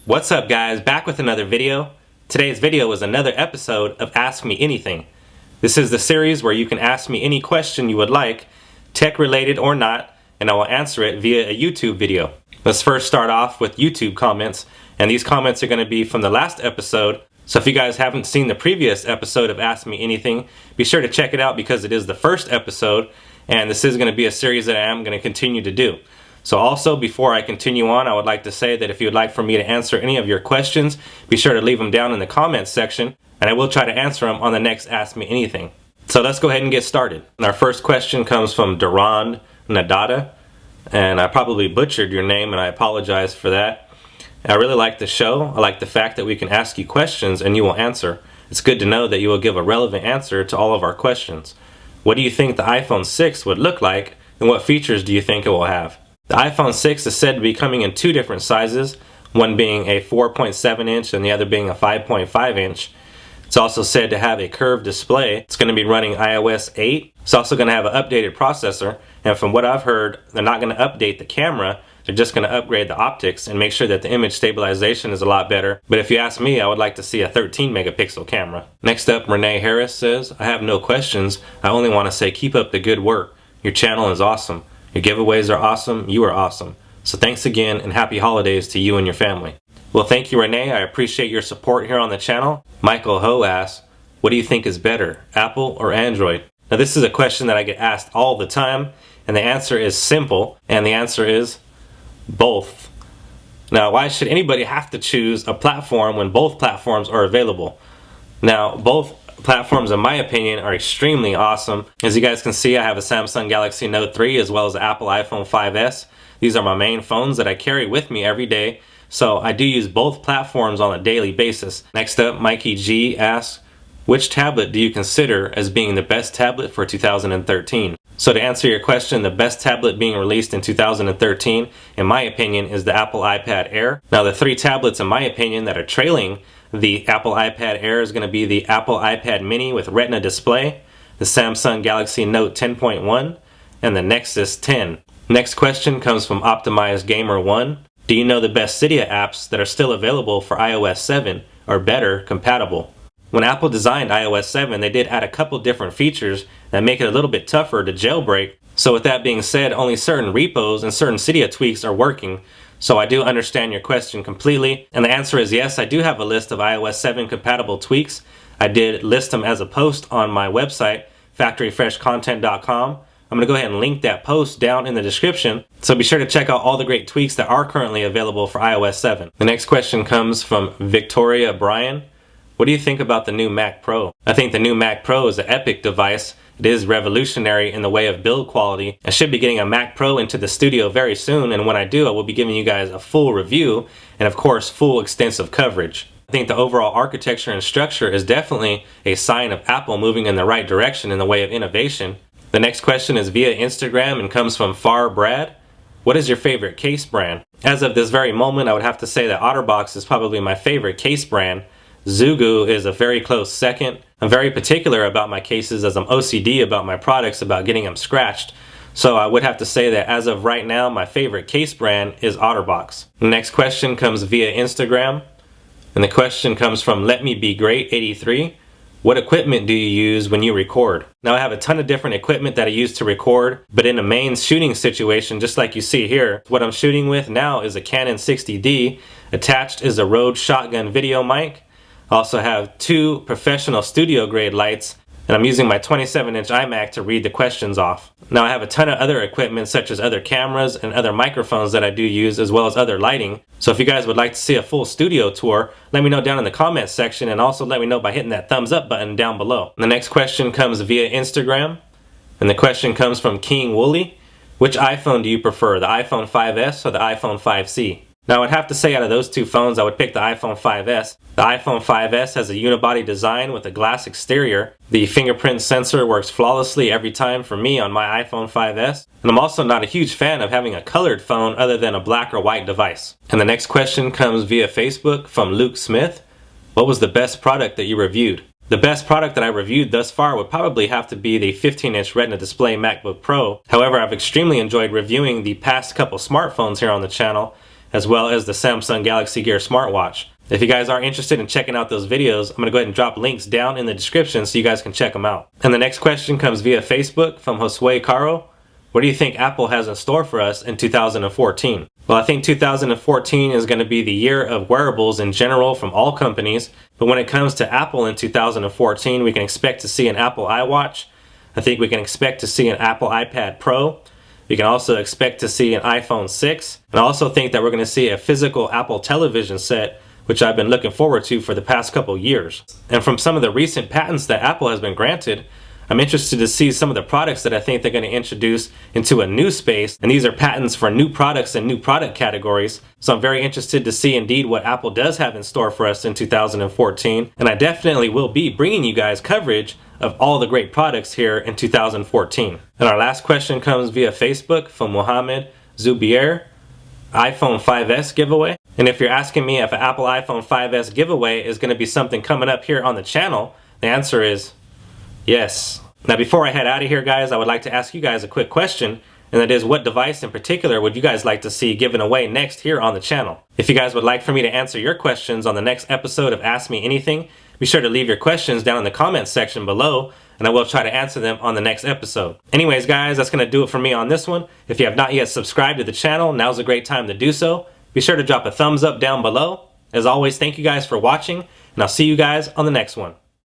What's up guys, back with another video. Today's video is another episode of Ask Me Anything. This is the series where you can ask me any question you would like, tech related or not, and I will answer it via a YouTube video. Let's first start off with YouTube comments, and these comments are going to be from the last episode. So if you guys haven't seen the previous episode of Ask Me Anything, be sure to check it out because it is the first episode, and this is going to be a series that I am going to continue to do. So also, before I continue on, I would like to say that if you would like for me to answer any of your questions, be sure to leave them down in the comments section, and I will try to answer them on the next Ask Me Anything. So let's go ahead and get started. And our first question comes from Durand Nadada, and I probably butchered your name, and I apologize for that. I really like the show. I like the fact that we can ask you questions and you will answer. It's good to know that you will give a relevant answer to all of our questions. What do you think the iPhone 6 would look like, and what features do you think it will have? The iPhone 6 is said to be coming in two different sizes, one being a 4.7 inch and the other being a 5.5 inch. It's also said to have a curved display. It's going to be running iOS 8. It's also going to have an updated processor, and from what I've heard, they're not going to update the camera. They're just going to upgrade the optics and make sure that the image stabilization is a lot better. But if you ask me, I would like to see a 13 megapixel camera. Next up, Renee Harris says, I have no questions. I only want to say keep up the good work. Your channel is awesome. Your giveaways are awesome. You are awesome. So thanks again and happy holidays to you and your family. Well, thank you, Renee. I appreciate your support here on the channel. Michael Ho asks, what do you think is better, Apple or Android? Now this is a question that I get asked all the time, and the answer is simple, and the answer is both. Now, why should anybody have to choose a platform when both platforms are available? Now, both platforms, in my opinion, are extremely awesome. As you guys can see, I have a Samsung Galaxy Note 3 as well as the Apple iPhone 5S. These are my main phones that I carry with me every day, so I do use both platforms on a daily basis. Next up, Mikey G asks, which tablet do you consider as being the best tablet for 2013? So to answer your question, the best tablet being released in 2013, in my opinion, is the Apple iPad Air. Now the three tablets, in my opinion, that are trailing the Apple iPad Air is going to be the Apple iPad Mini with Retina display, the Samsung Galaxy Note 10.1, and the Nexus 10. Next question comes from Optimized Gamer 1. Do you know the best Cydia apps that are still available for iOS 7 or better compatible? When Apple designed iOS 7, they did add a couple different features that make it a little bit tougher to jailbreak. So with that being said, only certain repos and certain Cydia tweaks are working. So I do understand your question completely. And the answer is yes, I do have a list of iOS 7 compatible tweaks. I did list them as a post on my website, factoryfreshcontent.com. I'm going to go ahead and link that post down in the description. So be sure to check out all the great tweaks that are currently available for iOS 7. The next question comes from Victoria Bryan. What do you think about the new Mac Pro? I think the new Mac Pro is an epic device. It is revolutionary in the way of build quality. I should be getting a Mac Pro into the studio very soon, and when I do, I will be giving you guys a full review and of course full extensive coverage. I think the overall architecture and structure is definitely a sign of Apple moving in the right direction in the way of innovation. The next question is via Instagram and comes from Far Brad. What is your favorite case brand? As of this very moment, I would have to say that OtterBox is probably my favorite case brand. Zugu is a very close second. I'm very particular about my cases as I'm OCD about my products, about getting them scratched. So I would have to say that as of right now, my favorite case brand is OtterBox. The next question comes via Instagram. And the question comes from Let Me Be Great 83. What equipment do you use when you record? Now I have a ton of different equipment that I use to record, but in a main shooting situation, just like you see here, what I'm shooting with now is a Canon 60D. Attached is a Rode shotgun video mic. I also have two professional studio grade lights, and I'm using my 27-inch iMac to read the questions off. Now I have a ton of other equipment such as other cameras and other microphones that I do use, as well as other lighting. So if you guys would like to see a full studio tour, let me know down in the comments section, and also let me know by hitting that thumbs up button down below. The next question comes via Instagram, and the question comes from King Wooly. Which iPhone do you prefer, the iPhone 5S or the iPhone 5C? Now I'd have to say out of those two phones, I would pick the iPhone 5S. The iPhone 5S has a unibody design with a glass exterior. The fingerprint sensor works flawlessly every time for me on my iPhone 5S. And I'm also not a huge fan of having a colored phone other than a black or white device. And the next question comes via Facebook from Luke Smith. What was the best product that you reviewed? The best product that I reviewed thus far would probably have to be the 15-inch Retina display MacBook Pro. However, I've extremely enjoyed reviewing the past couple smartphones here on the channel, as well as the Samsung Galaxy Gear smartwatch. If you guys are interested in checking out those videos, I'm going to go ahead and drop links down in the description so you guys can check them out. And the next question comes via Facebook from Josue Caro. What do you think Apple has in store for us in 2014? Well, I think 2014 is going to be the year of wearables in general from all companies. But when it comes to Apple in 2014, we can expect to see an Apple iWatch. I think we can expect to see an Apple iPad Pro. We can also expect to see an iPhone 6. And I also think that we're going to see a physical Apple television set, which I've been looking forward to for the past couple years. And from some of the recent patents that Apple has been granted, I'm interested to see some of the products that I think they're going to introduce into a new space. And these are patents for new products and new product categories. So I'm very interested to see indeed what Apple does have in store for us in 2014. And I definitely will be bringing you guys coverage of all the great products here in 2014. And our last question comes via Facebook from Mohammed Zubier. iPhone 5S giveaway. And if you're asking me if an Apple iPhone 5S giveaway is going to be something coming up here on the channel, the answer is yes. Now before I head out of here, guys, I would like to ask you guys a quick question, and that is, what device in particular would you guys like to see given away next here on the channel? If you guys would like for me to answer your questions on the next episode of Ask Me Anything, be sure to leave your questions down in the comments section below, and I will try to answer them on the next episode. Anyways, guys, that's going to do it for me on this one. If you have not yet subscribed to the channel, now's a great time to do so. Be sure to drop a thumbs up down below. As always, thank you guys for watching, and I'll see you guys on the next one.